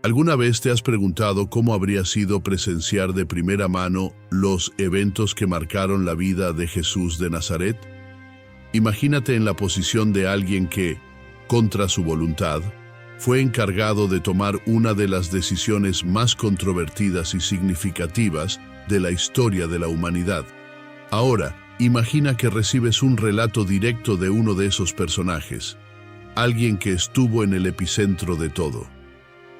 ¿Alguna vez te has preguntado cómo habría sido presenciar de primera mano los eventos que marcaron la vida de Jesús de Nazaret? Imagínate en la posición de alguien que, contra su voluntad, fue encargado de tomar una de las decisiones más controvertidas y significativas de la historia de la humanidad. Ahora, imagina que recibes un relato directo de uno de esos personajes, alguien que estuvo en el epicentro de todo.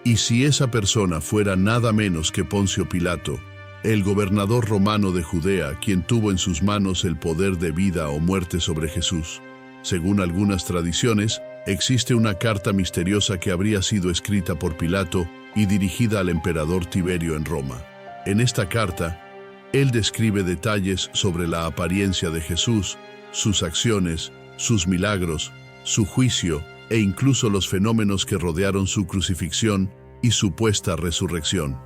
Y si esa persona fuera nada menos que Poncio Pilato, el gobernador romano de Judea, quien tuvo en sus manos el poder de vida o muerte sobre Jesús. Según algunas tradiciones, existe una carta misteriosa que habría sido escrita por Pilato y dirigida al emperador Tiberio en Roma. En esta carta, él describe detalles sobre la apariencia de Jesús, sus acciones, sus milagros, su juicio e incluso los fenómenos que rodearon su crucifixión y supuesta resurrección.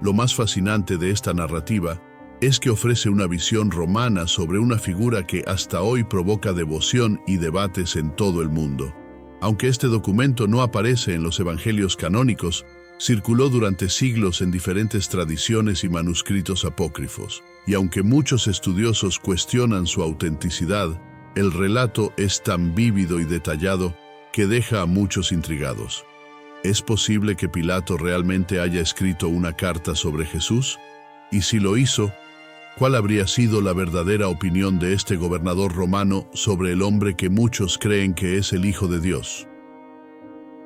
Lo más fascinante de esta narrativa es que ofrece una visión romana sobre una figura que hasta hoy provoca devoción y debates en todo el mundo. Aunque este documento no aparece en los evangelios canónicos, circuló durante siglos en diferentes tradiciones y manuscritos apócrifos. Y aunque muchos estudiosos cuestionan su autenticidad, el relato es tan vívido y detallado que deja a muchos intrigados. ¿Es posible que Pilato realmente haya escrito una carta sobre Jesús? Y si lo hizo, ¿cuál habría sido la verdadera opinión de este gobernador romano sobre el hombre que muchos creen que es el Hijo de Dios?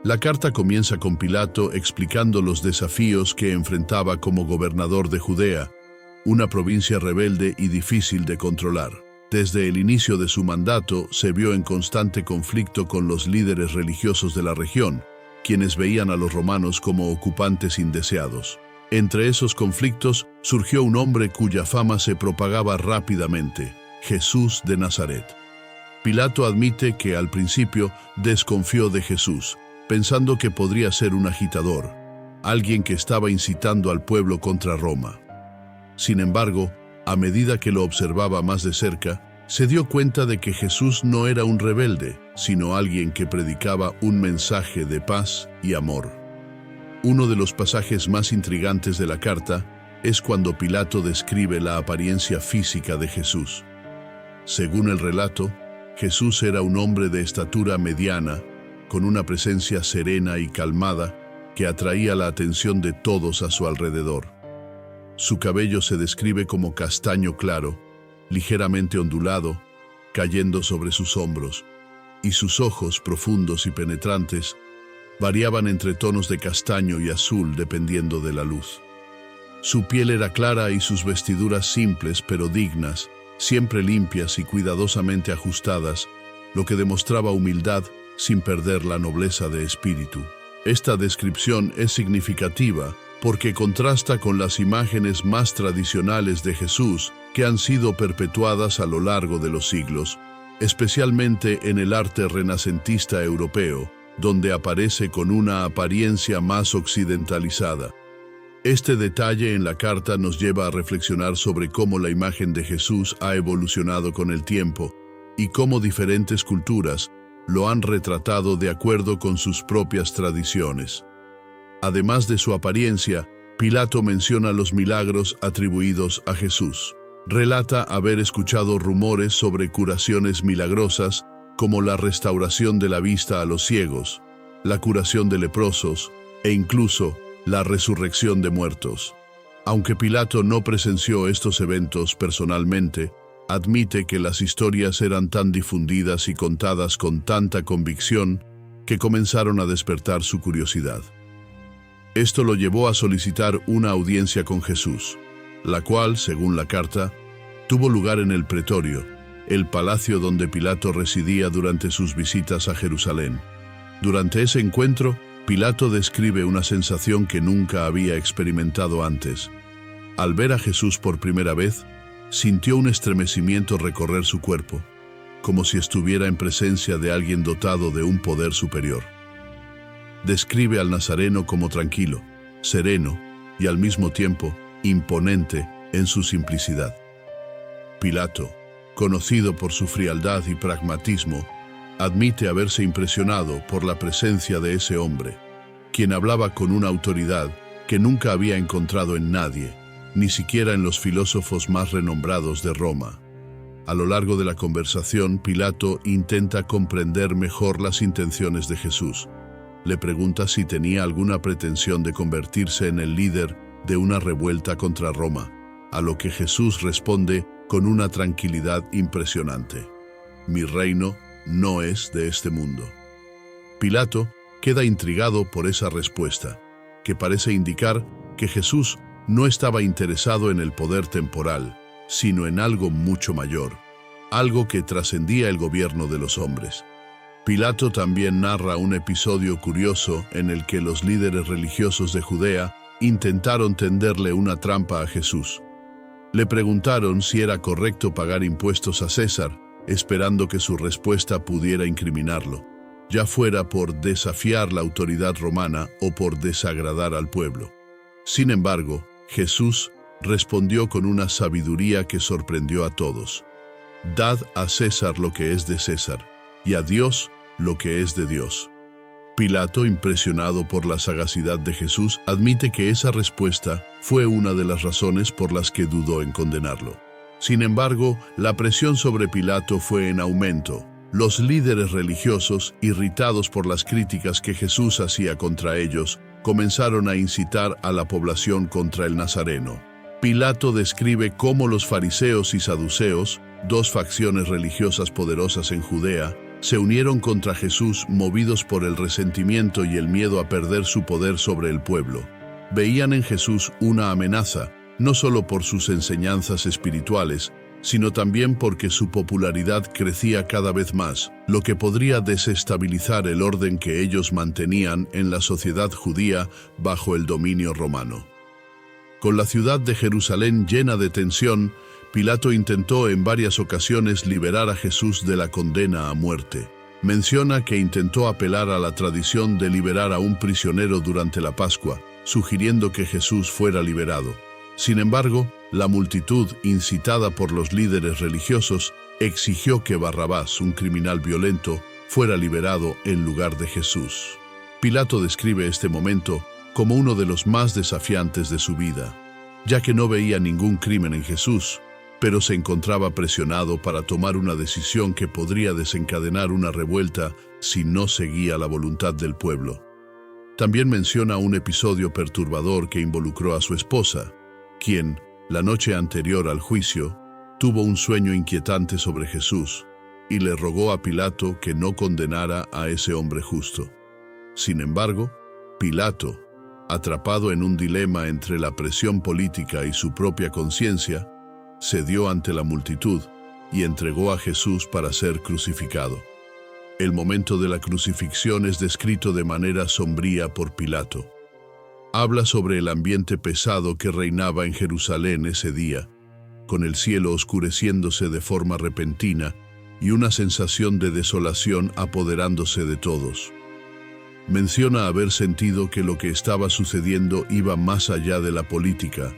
La carta comienza con Pilato explicando los desafíos que enfrentaba como gobernador de Judea, una provincia rebelde y difícil de controlar. Desde el inicio de su mandato se vio en constante conflicto con los líderes religiosos de la región, quienes veían a los romanos como ocupantes indeseados. Entre esos conflictos surgió un hombre cuya fama se propagaba rápidamente, Jesús de Nazaret. Pilato admite que al principio desconfió de Jesús, pensando que podría ser un agitador, alguien que estaba incitando al pueblo contra Roma. Sin embargo, a medida que lo observaba más de cerca, se dio cuenta de que Jesús no era un rebelde, sino alguien que predicaba un mensaje de paz y amor. Uno de los pasajes más intrigantes de la carta es cuando Pilato describe la apariencia física de Jesús. Según el relato, Jesús era un hombre de estatura mediana, con una presencia serena y calmada que atraía la atención de todos a su alrededor. Su cabello se describe como castaño claro, ligeramente ondulado, cayendo sobre sus hombros, y sus ojos, profundos y penetrantes, variaban entre tonos de castaño y azul dependiendo de la luz. Su piel era clara y sus vestiduras simples pero dignas, siempre limpias y cuidadosamente ajustadas, lo que demostraba humildad sin perder la nobleza de espíritu. Esta descripción es significativa porque contrasta con las imágenes más tradicionales de Jesús que han sido perpetuadas a lo largo de los siglos, especialmente en el arte renacentista europeo, donde aparece con una apariencia más occidentalizada. Este detalle en la carta nos lleva a reflexionar sobre cómo la imagen de Jesús ha evolucionado con el tiempo y cómo diferentes culturas lo han retratado de acuerdo con sus propias tradiciones. Además de su apariencia, Pilato menciona los milagros atribuidos a Jesús. Relata haber escuchado rumores sobre curaciones milagrosas, como la restauración de la vista a los ciegos, la curación de leprosos e incluso la resurrección de muertos. Aunque Pilato no presenció estos eventos personalmente, admite que las historias eran tan difundidas y contadas con tanta convicción que comenzaron a despertar su curiosidad. Esto lo llevó a solicitar una audiencia con Jesús, la cual, según la carta, tuvo lugar en el Pretorio, el palacio donde Pilato residía durante sus visitas a Jerusalén. Durante ese encuentro, Pilato describe una sensación que nunca había experimentado antes. Al ver a Jesús por primera vez, sintió un estremecimiento recorrer su cuerpo, como si estuviera en presencia de alguien dotado de un poder superior. Describe al Nazareno como tranquilo, sereno y al mismo tiempo imponente en su simplicidad. Pilato, conocido por su frialdad y pragmatismo, admite haberse impresionado por la presencia de ese hombre. quien hablaba con una autoridad que nunca había encontrado en nadie, ni siquiera en los filósofos más renombrados de Roma. A lo largo de la conversación, Pilato intenta comprender mejor las intenciones de Jesús. Le pregunta si tenía alguna pretensión de convertirse en el líder de una revuelta contra Roma, a lo que Jesús responde con una tranquilidad impresionante: mi reino no es de este mundo. Pilato queda intrigado por esa respuesta, que parece indicar que Jesús no estaba interesado en el poder temporal, sino en algo mucho mayor, algo que trascendía el gobierno de los hombres. Pilato también narra un episodio curioso en el que los líderes religiosos de Judea intentaron tenderle una trampa a Jesús. Le preguntaron si era correcto pagar impuestos a César, esperando que su respuesta pudiera incriminarlo, ya fuera por desafiar la autoridad romana o por desagradar al pueblo. Sin embargo, Jesús respondió con una sabiduría que sorprendió a todos: dad a César lo que es de César, y a Dios lo que es de Dios. Pilato, impresionado por la sagacidad de Jesús, admite que esa respuesta fue una de las razones por las que dudó en condenarlo. Sin embargo, la presión sobre Pilato fue en aumento. Los líderes religiosos, irritados por las críticas que Jesús hacía contra ellos, comenzaron a incitar a la población contra el Nazareno. Pilato describe cómo los fariseos y saduceos, dos facciones religiosas poderosas en Judea, se unieron contra Jesús movidos por el resentimiento y el miedo a perder su poder sobre el pueblo. Veían en Jesús una amenaza, no solo por sus enseñanzas espirituales, sino también porque su popularidad crecía cada vez más, lo que podría desestabilizar el orden que ellos mantenían en la sociedad judía bajo el dominio romano. Con la ciudad de Jerusalén llena de tensión, Pilato intentó en varias ocasiones liberar a Jesús de la condena a muerte. Menciona que intentó apelar a la tradición de liberar a un prisionero durante la Pascua, sugiriendo que Jesús fuera liberado. Sin embargo, la multitud, incitada por los líderes religiosos, exigió que Barrabás, un criminal violento, fuera liberado en lugar de Jesús. Pilato describe este momento como uno de los más desafiantes de su vida, ya que no veía ningún crimen en Jesús, pero se encontraba presionado para tomar una decisión que podría desencadenar una revuelta si no seguía la voluntad del pueblo. También menciona un episodio perturbador que involucró a su esposa, quien, la noche anterior al juicio, tuvo un sueño inquietante sobre Jesús y le rogó a Pilato que no condenara a ese hombre justo. Sin embargo, Pilato, atrapado en un dilema entre la presión política y su propia conciencia, cedió ante la multitud y entregó a Jesús para ser crucificado. El momento de la crucifixión es descrito de manera sombría por Pilato. Habla sobre el ambiente pesado que reinaba en Jerusalén ese día, con el cielo oscureciéndose de forma repentina y una sensación de desolación apoderándose de todos. Menciona haber sentido que lo que estaba sucediendo iba más allá de la política,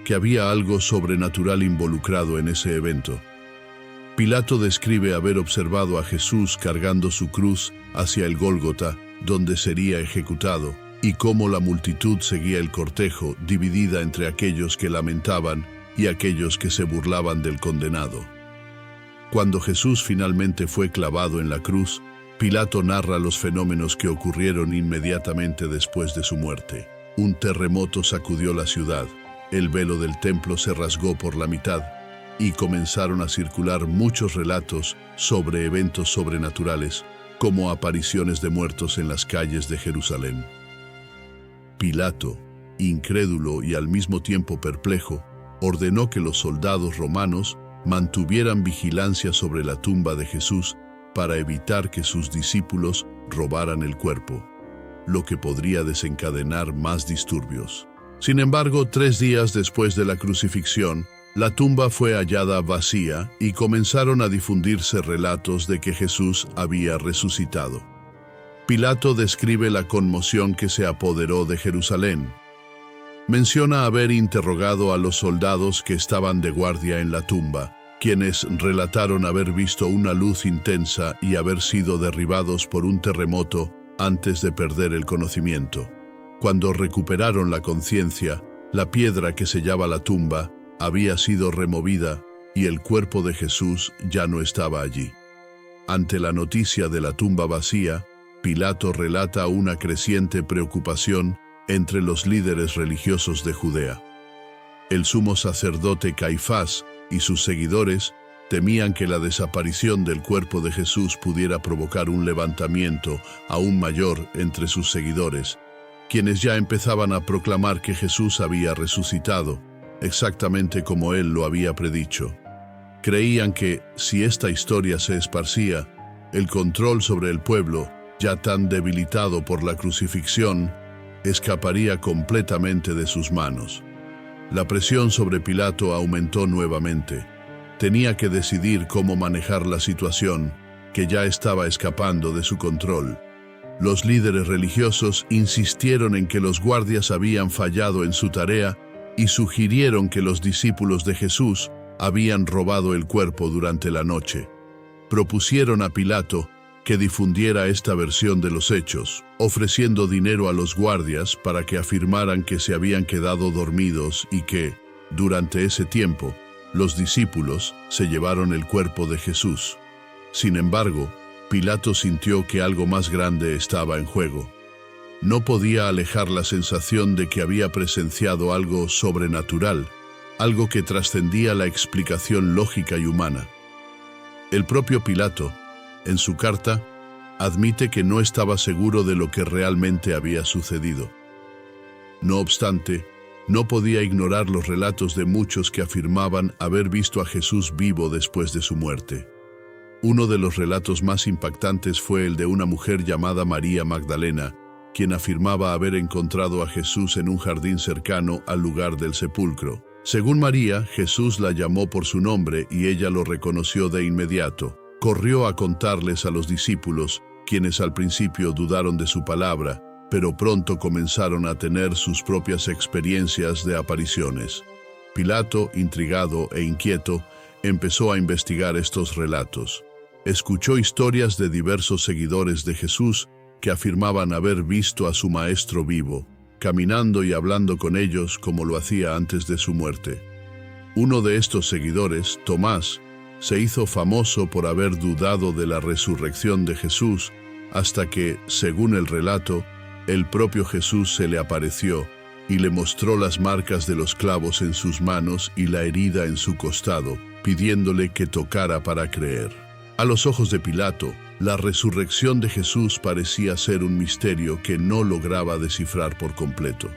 que había algo sobrenatural involucrado en ese evento. Pilato describe haber observado a Jesús cargando su cruz hacia el Gólgota, donde sería ejecutado, y cómo la multitud seguía el cortejo, dividida entre aquellos que lamentaban y aquellos que se burlaban del condenado. Cuando Jesús finalmente fue clavado en la cruz, Pilato narra los fenómenos que ocurrieron inmediatamente después de su muerte. Un terremoto sacudió la ciudad, el velo del templo se rasgó por la mitad, y comenzaron a circular muchos relatos sobre eventos sobrenaturales, como apariciones de muertos en las calles de Jerusalén. Pilato, incrédulo y al mismo tiempo perplejo, ordenó que los soldados romanos mantuvieran vigilancia sobre la tumba de Jesús para evitar que sus discípulos robaran el cuerpo, lo que podría desencadenar más disturbios. Sin embargo, 3 días después de la crucifixión, la tumba fue hallada vacía y comenzaron a difundirse relatos de que Jesús había resucitado. Pilato describe la conmoción que se apoderó de Jerusalén. Menciona haber interrogado a los soldados que estaban de guardia en la tumba, quienes relataron haber visto una luz intensa y haber sido derribados por un terremoto antes de perder el conocimiento. Cuando recuperaron la conciencia, la piedra que sellaba la tumba había sido removida y el cuerpo de Jesús ya no estaba allí. Ante la noticia de la tumba vacía, Pilato relata una creciente preocupación entre los líderes religiosos de Judea. El sumo sacerdote Caifás y sus seguidores temían que la desaparición del cuerpo de Jesús pudiera provocar un levantamiento aún mayor entre sus seguidores, quienes ya empezaban a proclamar que Jesús había resucitado, exactamente como él lo había predicho. Creían que, si esta historia se esparcía, el control sobre el pueblo, ya tan debilitado por la crucifixión, escaparía completamente de sus manos. La presión sobre Pilato aumentó nuevamente. Tenía que decidir cómo manejar la situación, que ya estaba escapando de su control. Los líderes religiosos insistieron en que los guardias habían fallado en su tarea y sugirieron que los discípulos de Jesús habían robado el cuerpo durante la noche. Propusieron a Pilato que difundiera esta versión de los hechos, ofreciendo dinero a los guardias para que afirmaran que se habían quedado dormidos y que, durante ese tiempo, los discípulos se llevaron el cuerpo de Jesús. Sin embargo, Pilato sintió que algo más grande estaba en juego. No podía alejar la sensación de que había presenciado algo sobrenatural, algo que trascendía la explicación lógica y humana. El propio Pilato, en su carta, admite que no estaba seguro de lo que realmente había sucedido. No obstante, no podía ignorar los relatos de muchos que afirmaban haber visto a Jesús vivo después de su muerte. Uno de los relatos más impactantes fue el de una mujer llamada María Magdalena, quien afirmaba haber encontrado a Jesús en un jardín cercano al lugar del sepulcro. Según María, Jesús la llamó por su nombre y ella lo reconoció de inmediato. Corrió a contarles a los discípulos, quienes al principio dudaron de su palabra, pero pronto comenzaron a tener sus propias experiencias de apariciones. Pilato, intrigado e inquieto, empezó a investigar estos relatos. Escuchó historias de diversos seguidores de Jesús que afirmaban haber visto a su maestro vivo, caminando y hablando con ellos como lo hacía antes de su muerte. Uno de estos seguidores, Tomás, se hizo famoso por haber dudado de la resurrección de Jesús hasta que, según el relato, el propio Jesús se le apareció y le mostró las marcas de los clavos en sus manos y la herida en su costado, pidiéndole que tocara para creer. A los ojos de Pilato, la resurrección de Jesús parecía ser un misterio que no lograba descifrar por completo.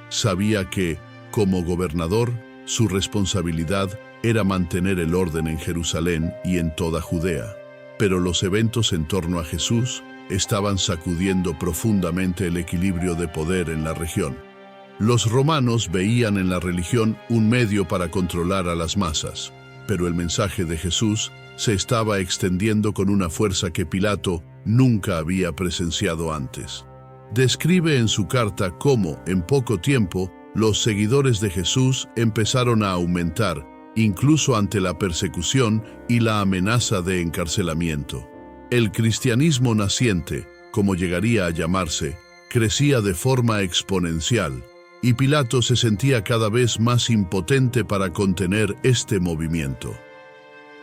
Sabía que, como gobernador, su responsabilidad era mantener el orden en Jerusalén y en toda Judea. Pero los eventos en torno a Jesús estaban sacudiendo profundamente el equilibrio de poder en la región. Los romanos veían en la religión un medio para controlar a las masas, pero el mensaje de Jesús se estaba extendiendo con una fuerza que Pilato nunca había presenciado antes. Describe en su carta cómo, en poco tiempo, los seguidores de Jesús empezaron a aumentar, incluso ante la persecución y la amenaza de encarcelamiento. El cristianismo naciente, como llegaría a llamarse, crecía de forma exponencial, y Pilato se sentía cada vez más impotente para contener este movimiento.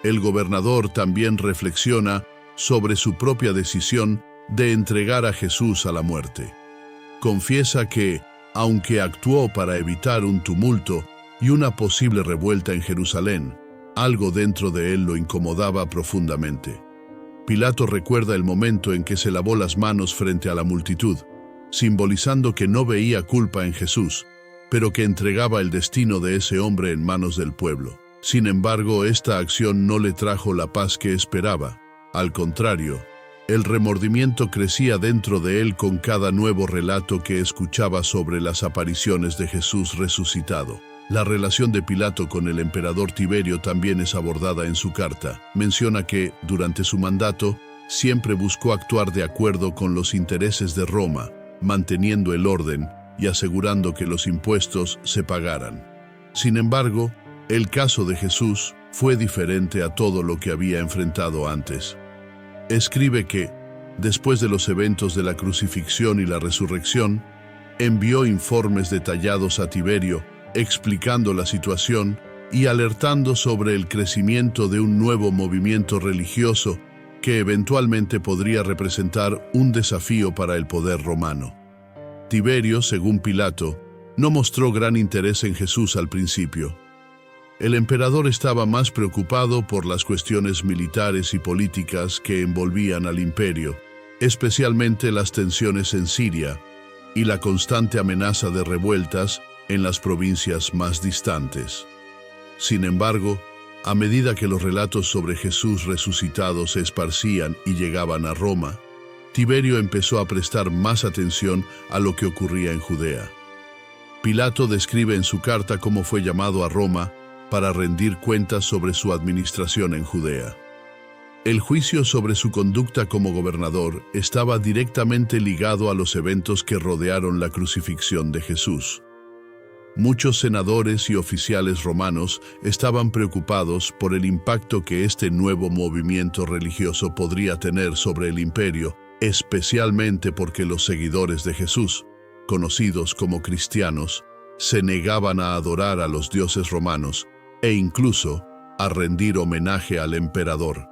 El gobernador también reflexiona sobre su propia decisión de entregar a Jesús a la muerte. Confiesa que, aunque actuó para evitar un tumulto y una posible revuelta en Jerusalén, algo dentro de él lo incomodaba profundamente. Pilato recuerda el momento en que se lavó las manos frente a la multitud, simbolizando que no veía culpa en Jesús, pero que entregaba el destino de ese hombre en manos del pueblo. Sin embargo, esta acción no le trajo la paz que esperaba. Al contrario, el remordimiento crecía dentro de él con cada nuevo relato que escuchaba sobre las apariciones de Jesús resucitado. La relación de Pilato con el emperador Tiberio también es abordada en su carta. Menciona que, durante su mandato, siempre buscó actuar de acuerdo con los intereses de Roma, manteniendo el orden y asegurando que los impuestos se pagaran. Sin embargo, el caso de Jesús fue diferente a todo lo que había enfrentado antes. Escribe que, después de los eventos de la crucifixión y la resurrección, envió informes detallados a Tiberio, explicando la situación y alertando sobre el crecimiento de un nuevo movimiento religioso que eventualmente podría representar un desafío para el poder romano. Tiberio, según Pilato, no mostró gran interés en Jesús al principio. El emperador estaba más preocupado por las cuestiones militares y políticas que envolvían al imperio, especialmente las tensiones en Siria y la constante amenaza de revueltas en las provincias más distantes. Sin embargo, a medida que los relatos sobre Jesús resucitado se esparcían y llegaban a Roma, Tiberio empezó a prestar más atención a lo que ocurría en Judea. Pilato describe en su carta cómo fue llamado a Roma para rendir cuentas sobre su administración en Judea. El juicio sobre su conducta como gobernador estaba directamente ligado a los eventos que rodearon la crucifixión de Jesús. Muchos senadores y oficiales romanos estaban preocupados por el impacto que este nuevo movimiento religioso podría tener sobre el imperio, especialmente porque los seguidores de Jesús, conocidos como cristianos, se negaban a adorar a los dioses romanos e incluso a rendir homenaje al emperador,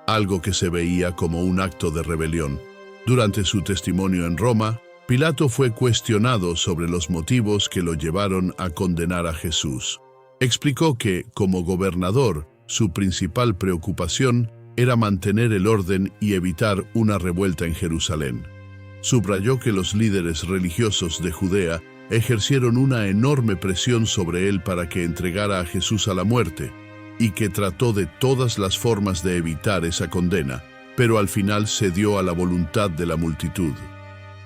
algo que se veía como un acto de rebelión. Durante su testimonio en Roma, Pilato fue cuestionado sobre los motivos que lo llevaron a condenar a Jesús. Explicó que, como gobernador, su principal preocupación era mantener el orden y evitar una revuelta en Jerusalén. Subrayó que los líderes religiosos de Judea ejercieron una enorme presión sobre él para que entregara a Jesús a la muerte, y que trató de todas las formas de evitar esa condena, pero al final cedió a la voluntad de la multitud.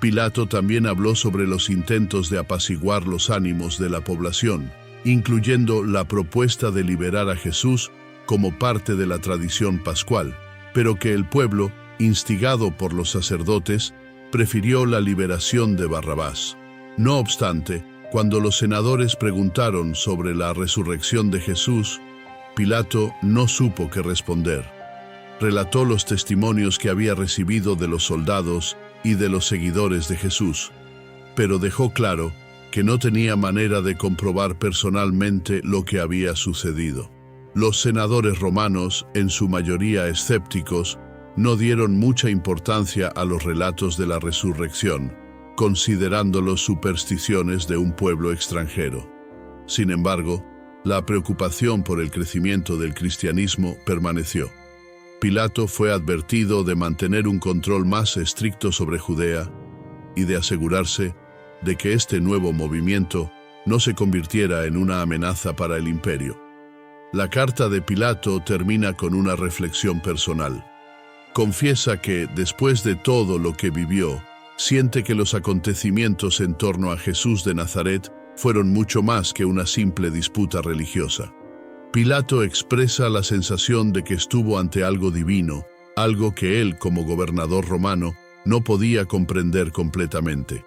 Pilato también habló sobre los intentos de apaciguar los ánimos de la población, incluyendo la propuesta de liberar a Jesús como parte de la tradición pascual, pero que el pueblo, instigado por los sacerdotes, prefirió la liberación de Barrabás. No obstante, cuando los senadores preguntaron sobre la resurrección de Jesús, Pilato no supo qué responder. Relató los testimonios que había recibido de los soldados y de los seguidores de Jesús, pero dejó claro que no tenía manera de comprobar personalmente lo que había sucedido. Los senadores romanos, en su mayoría escépticos, no dieron mucha importancia a los relatos de la resurrección, considerándolos supersticiones de un pueblo extranjero. Sin embargo, la preocupación por el crecimiento del cristianismo permaneció. Pilato fue advertido de mantener un control más estricto sobre Judea y de asegurarse de que este nuevo movimiento no se convirtiera en una amenaza para el imperio. La carta de Pilato termina con una reflexión personal. Confiesa que, después de todo lo que vivió, siente que los acontecimientos en torno a Jesús de Nazaret fueron mucho más que una simple disputa religiosa. Pilato expresa la sensación de que estuvo ante algo divino, algo que él, como gobernador romano, no podía comprender completamente.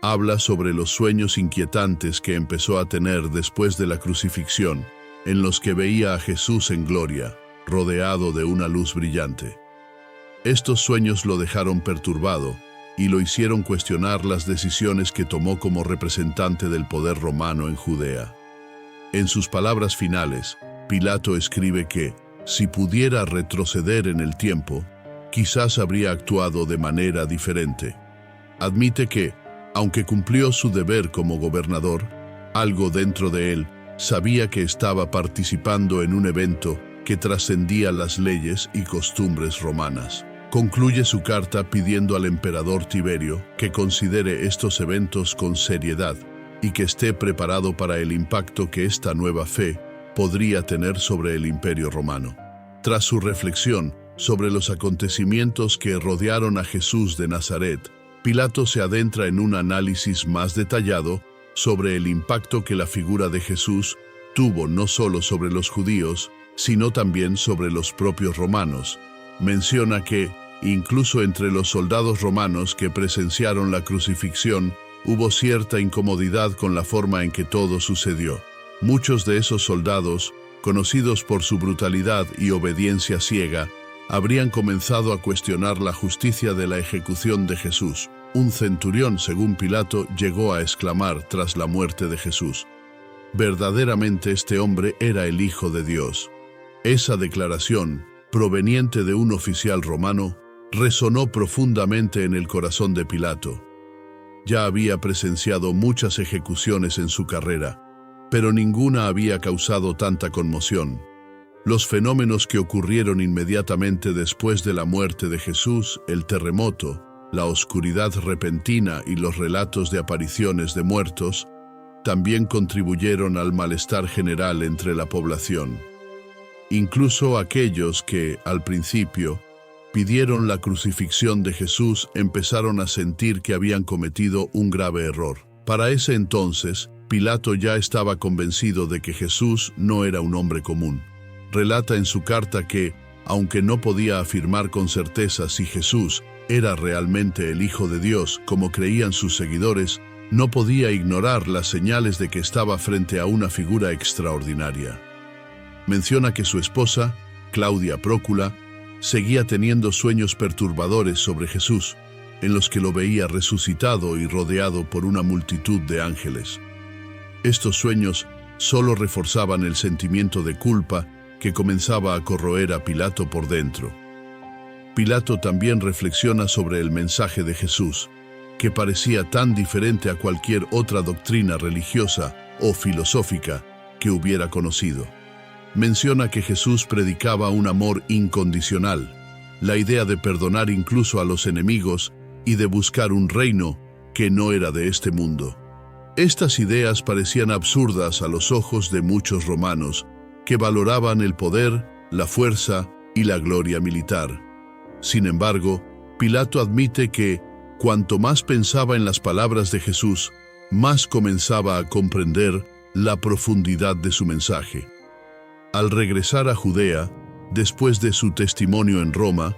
Habla sobre los sueños inquietantes que empezó a tener después de la crucifixión, en los que veía a Jesús en gloria, rodeado de una luz brillante. Estos sueños lo dejaron perturbado y lo hicieron cuestionar las decisiones que tomó como representante del poder romano en Judea. En sus palabras finales, Pilato escribe que, si pudiera retroceder en el tiempo, quizás habría actuado de manera diferente. Admite que, aunque cumplió su deber como gobernador, algo dentro de él sabía que estaba participando en un evento que trascendía las leyes y costumbres romanas. Concluye su carta pidiendo al emperador Tiberio que considere estos eventos con seriedad y que esté preparado para el impacto que esta nueva fe podría tener sobre el imperio romano. Tras su reflexión sobre los acontecimientos que rodearon a Jesús de Nazaret, Pilato se adentra en un análisis más detallado sobre el impacto que la figura de Jesús tuvo no solo sobre los judíos, sino también sobre los propios romanos. Menciona que, incluso entre los soldados romanos que presenciaron la crucifixión, hubo cierta incomodidad con la forma en que todo sucedió. Muchos de esos soldados, conocidos por su brutalidad y obediencia ciega, habrían comenzado a cuestionar la justicia de la ejecución de Jesús. Un centurión, según Pilato, llegó a exclamar tras la muerte de Jesús: verdaderamente este hombre era el Hijo de Dios. Esa declaración, proveniente de un oficial romano, resonó profundamente en el corazón de Pilato. Ya había presenciado muchas ejecuciones en su carrera, pero ninguna había causado tanta conmoción. Los fenómenos que ocurrieron inmediatamente después de la muerte de Jesús, el terremoto, la oscuridad repentina y los relatos de apariciones de muertos, también contribuyeron al malestar general entre la población. Incluso aquellos que, al principio, pidieron la crucifixión de Jesús empezaron a sentir que habían cometido un grave error. Para ese entonces, Pilato ya estaba convencido de que Jesús no era un hombre común. Relata en su carta que, aunque no podía afirmar con certeza si Jesús era realmente el Hijo de Dios, como creían sus seguidores, no podía ignorar las señales de que estaba frente a una figura extraordinaria. Menciona que su esposa, Claudia Prócula, seguía teniendo sueños perturbadores sobre Jesús, en los que lo veía resucitado y rodeado por una multitud de ángeles. Estos sueños solo reforzaban el sentimiento de culpa que comenzaba a corroer a Pilato por dentro. Pilato también reflexiona sobre el mensaje de Jesús, que parecía tan diferente a cualquier otra doctrina religiosa o filosófica que hubiera conocido. Menciona que Jesús predicaba un amor incondicional, la idea de perdonar incluso a los enemigos y de buscar un reino que no era de este mundo. Estas ideas parecían absurdas a los ojos de muchos romanos, que valoraban el poder, la fuerza y la gloria militar. Sin embargo, Pilato admite que, cuanto más pensaba en las palabras de Jesús, más comenzaba a comprender la profundidad de su mensaje. Al regresar a Judea, después de su testimonio en Roma,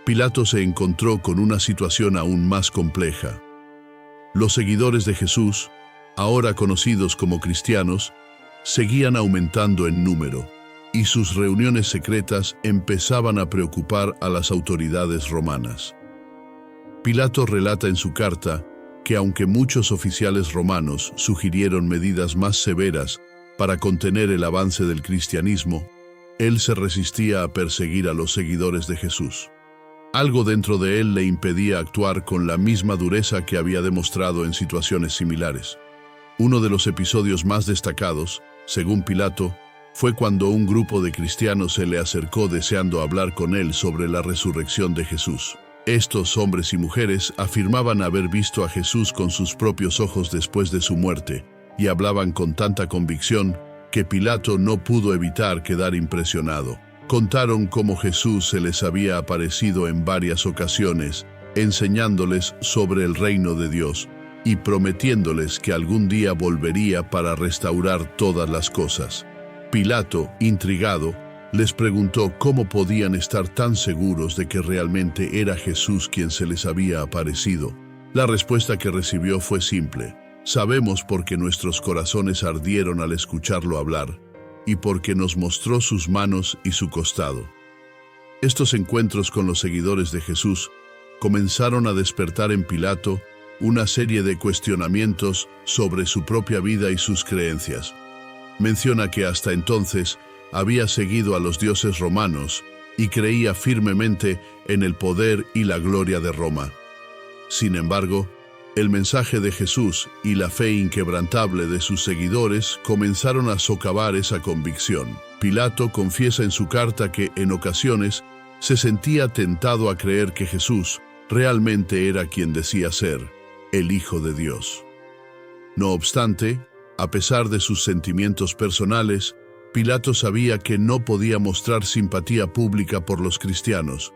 Pilato se encontró con una situación aún más compleja. Los seguidores de Jesús, ahora conocidos como cristianos, seguían aumentando en número, y sus reuniones secretas empezaban a preocupar a las autoridades romanas. Pilato relata en su carta que aunque muchos oficiales romanos sugirieron medidas más severas para contener el avance del cristianismo, él se resistía a perseguir a los seguidores de Jesús. Algo dentro de él le impedía actuar con la misma dureza que había demostrado en situaciones similares. Uno de los episodios más destacados, según Pilato, fue cuando un grupo de cristianos se le acercó deseando hablar con él sobre la resurrección de Jesús. Estos hombres y mujeres afirmaban haber visto a Jesús con sus propios ojos después de su muerte, y hablaban con tanta convicción que Pilato no pudo evitar quedar impresionado. Contaron cómo Jesús se les había aparecido en varias ocasiones, enseñándoles sobre el reino de Dios y prometiéndoles que algún día volvería para restaurar todas las cosas. Pilato, intrigado, les preguntó cómo podían estar tan seguros de que realmente era Jesús quien se les había aparecido. La respuesta que recibió fue simple: sabemos porque nuestros corazones ardieron al escucharlo hablar, y porque nos mostró sus manos y su costado. Estos encuentros con los seguidores de Jesús comenzaron a despertar en Pilato una serie de cuestionamientos sobre su propia vida y sus creencias. Menciona que hasta entonces había seguido a los dioses romanos y creía firmemente en el poder y la gloria de Roma. Sin embargo, el mensaje de Jesús y la fe inquebrantable de sus seguidores comenzaron a socavar esa convicción. Pilato confiesa en su carta que, en ocasiones, se sentía tentado a creer que Jesús realmente era quien decía ser, el Hijo de Dios. No obstante, a pesar de sus sentimientos personales, Pilato sabía que no podía mostrar simpatía pública por los cristianos.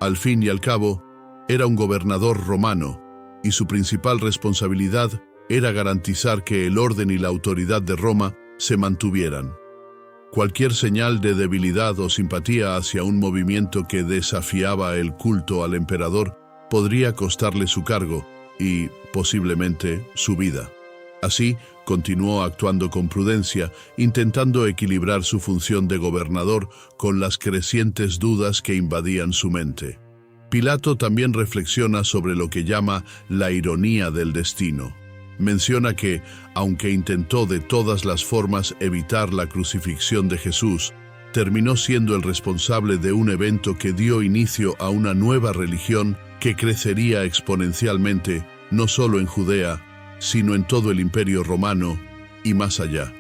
Al fin y al cabo, era un gobernador romano, y su principal responsabilidad era garantizar que el orden y la autoridad de Roma se mantuvieran. Cualquier señal de debilidad o simpatía hacia un movimiento que desafiaba el culto al emperador podría costarle su cargo y, posiblemente, su vida. Así, continuó actuando con prudencia, intentando equilibrar su función de gobernador con las crecientes dudas que invadían su mente. Pilato también reflexiona sobre lo que llama la ironía del destino. Menciona que, aunque intentó de todas las formas evitar la crucifixión de Jesús, terminó siendo el responsable de un evento que dio inicio a una nueva religión que crecería exponencialmente, no solo en Judea, sino en todo el Imperio Romano y más allá.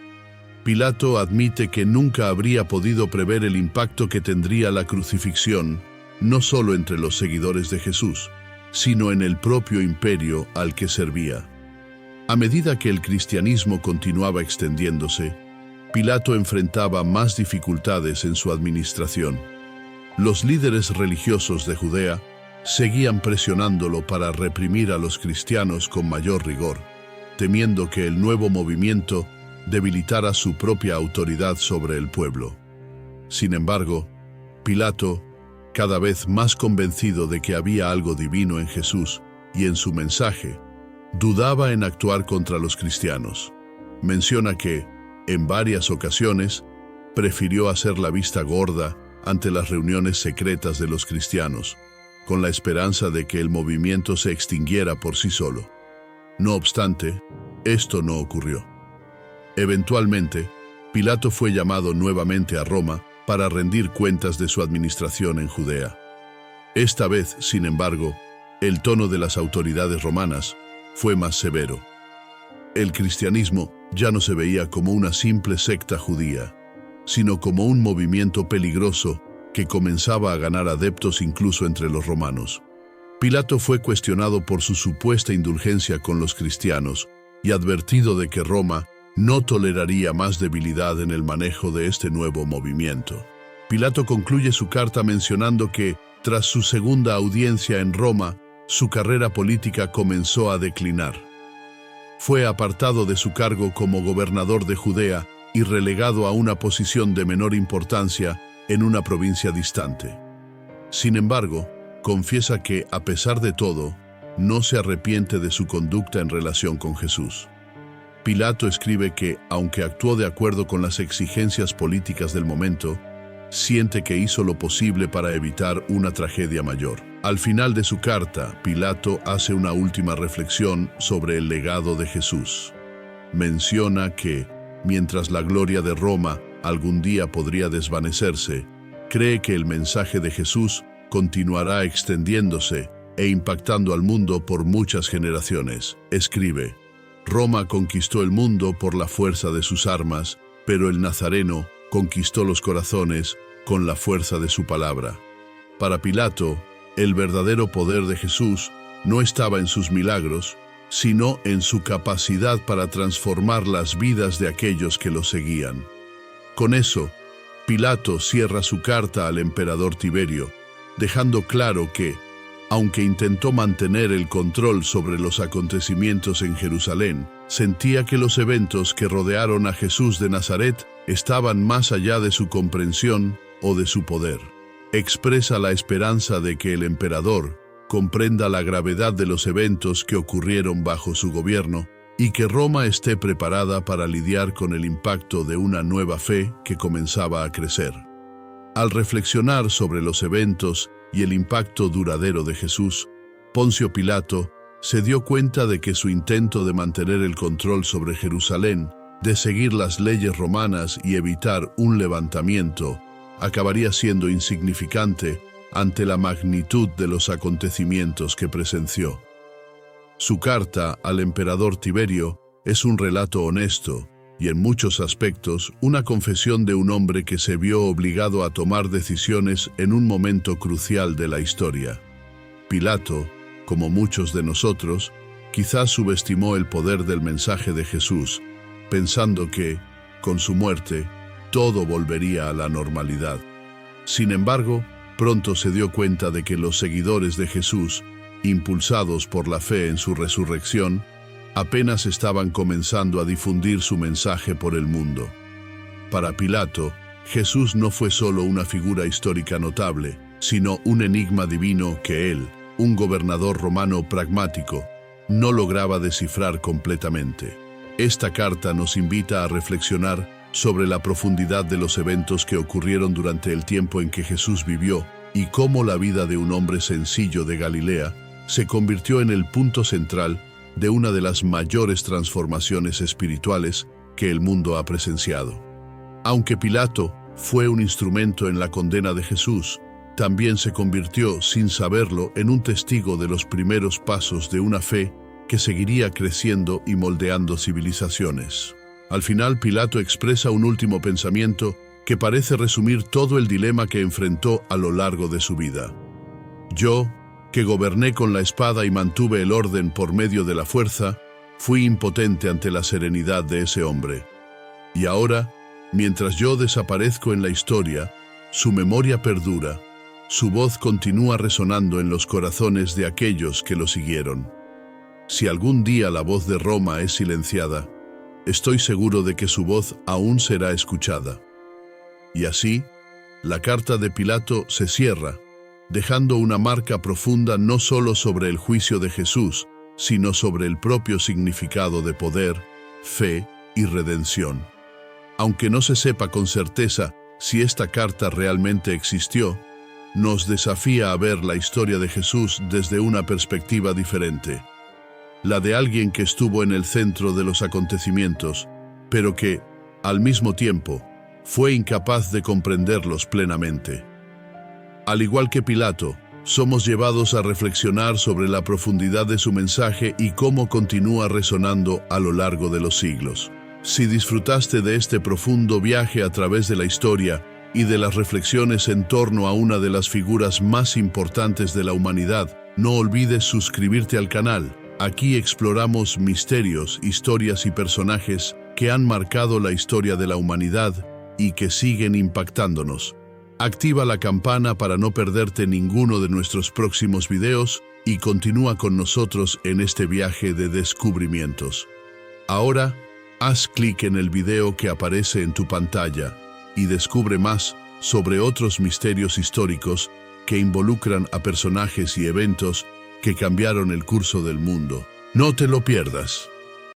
Pilato admite que nunca habría podido prever el impacto que tendría la crucifixión, no solo entre los seguidores de Jesús, sino en el propio imperio al que servía. A medida que el cristianismo continuaba extendiéndose, Pilato enfrentaba más dificultades en su administración. Los líderes religiosos de Judea seguían presionándolo para reprimir a los cristianos con mayor rigor, temiendo que el nuevo movimiento debilitara su propia autoridad sobre el pueblo. Sin embargo, Pilato, cada vez más convencido de que había algo divino en Jesús y en su mensaje, dudaba en actuar contra los cristianos. Menciona que, en varias ocasiones, prefirió hacer la vista gorda ante las reuniones secretas de los cristianos, con la esperanza de que el movimiento se extinguiera por sí solo. No obstante, esto no ocurrió. Eventualmente, Pilato fue llamado nuevamente a Roma para rendir cuentas de su administración en Judea. Esta vez, sin embargo, el tono de las autoridades romanas fue más severo. El cristianismo ya no se veía como una simple secta judía, sino como un movimiento peligroso que comenzaba a ganar adeptos incluso entre los romanos. Pilato fue cuestionado por su supuesta indulgencia con los cristianos y advertido de que Roma no toleraría más debilidad en el manejo de este nuevo movimiento. Pilato concluye su carta mencionando que, tras su segunda audiencia en Roma, su carrera política comenzó a declinar. Fue apartado de su cargo como gobernador de Judea y relegado a una posición de menor importancia en una provincia distante. Sin embargo, confiesa que, a pesar de todo, no se arrepiente de su conducta en relación con Jesús. Pilato escribe que, aunque actuó de acuerdo con las exigencias políticas del momento, siente que hizo lo posible para evitar una tragedia mayor. Al final de su carta, Pilato hace una última reflexión sobre el legado de Jesús. Menciona que, mientras la gloria de Roma algún día podría desvanecerse, cree que el mensaje de Jesús continuará extendiéndose e impactando al mundo por muchas generaciones. Escribe: Roma conquistó el mundo por la fuerza de sus armas, pero el Nazareno conquistó los corazones con la fuerza de su palabra. Para Pilato, el verdadero poder de Jesús no estaba en sus milagros, sino en su capacidad para transformar las vidas de aquellos que lo seguían. Con eso, Pilato cierra su carta al emperador Tiberio, dejando claro que, aunque intentó mantener el control sobre los acontecimientos en Jerusalén, sentía que los eventos que rodearon a Jesús de Nazaret estaban más allá de su comprensión o de su poder. Expresa la esperanza de que el emperador comprenda la gravedad de los eventos que ocurrieron bajo su gobierno y que Roma esté preparada para lidiar con el impacto de una nueva fe que comenzaba a crecer. Al reflexionar sobre los eventos y el impacto duradero de Jesús, Poncio Pilato se dio cuenta de que su intento de mantener el control sobre Jerusalén, de seguir las leyes romanas y evitar un levantamiento, acabaría siendo insignificante ante la magnitud de los acontecimientos que presenció. Su carta al emperador Tiberio es un relato honesto y en muchos aspectos una confesión de un hombre que se vio obligado a tomar decisiones en un momento crucial de la historia. Pilato, como muchos de nosotros, quizás subestimó el poder del mensaje de Jesús, pensando que, con su muerte, todo volvería a la normalidad. Sin embargo, pronto se dio cuenta de que los seguidores de Jesús, impulsados por la fe en su resurrección, apenas estaban comenzando a difundir su mensaje por el mundo. Para Pilato, Jesús no fue solo una figura histórica notable, sino un enigma divino que él, un gobernador romano pragmático, no lograba descifrar completamente. Esta carta nos invita a reflexionar sobre la profundidad de los eventos que ocurrieron durante el tiempo en que Jesús vivió y cómo la vida de un hombre sencillo de Galilea se convirtió en el punto central de una de las mayores transformaciones espirituales que el mundo ha presenciado. Aunque Pilato fue un instrumento en la condena de Jesús, también se convirtió, sin saberlo, en un testigo de los primeros pasos de una fe que seguiría creciendo y moldeando civilizaciones. Al final, Pilato expresa un último pensamiento que parece resumir todo el dilema que enfrentó a lo largo de su vida. Yo, que goberné con la espada y mantuve el orden por medio de la fuerza, fui impotente ante la serenidad de ese hombre. Y ahora, mientras yo desaparezco en la historia, su memoria perdura, su voz continúa resonando en los corazones de aquellos que lo siguieron. Si algún día la voz de Roma es silenciada, estoy seguro de que su voz aún será escuchada. Y así, la carta de Pilato se cierra, dejando una marca profunda no solo sobre el juicio de Jesús, sino sobre el propio significado de poder, fe y redención. Aunque no se sepa con certeza si esta carta realmente existió, nos desafía a ver la historia de Jesús desde una perspectiva diferente. La de alguien que estuvo en el centro de los acontecimientos, pero que, al mismo tiempo, fue incapaz de comprenderlos plenamente. Al igual que Pilato, somos llevados a reflexionar sobre la profundidad de su mensaje y cómo continúa resonando a lo largo de los siglos. Si disfrutaste de este profundo viaje a través de la historia y de las reflexiones en torno a una de las figuras más importantes de la humanidad, no olvides suscribirte al canal. Aquí exploramos misterios, historias y personajes que han marcado la historia de la humanidad y que siguen impactándonos. Activa la campana para no perderte ninguno de nuestros próximos videos y continúa con nosotros en este viaje de descubrimientos. Ahora, haz clic en el video que aparece en tu pantalla y descubre más sobre otros misterios históricos que involucran a personajes y eventos que cambiaron el curso del mundo. No te lo pierdas.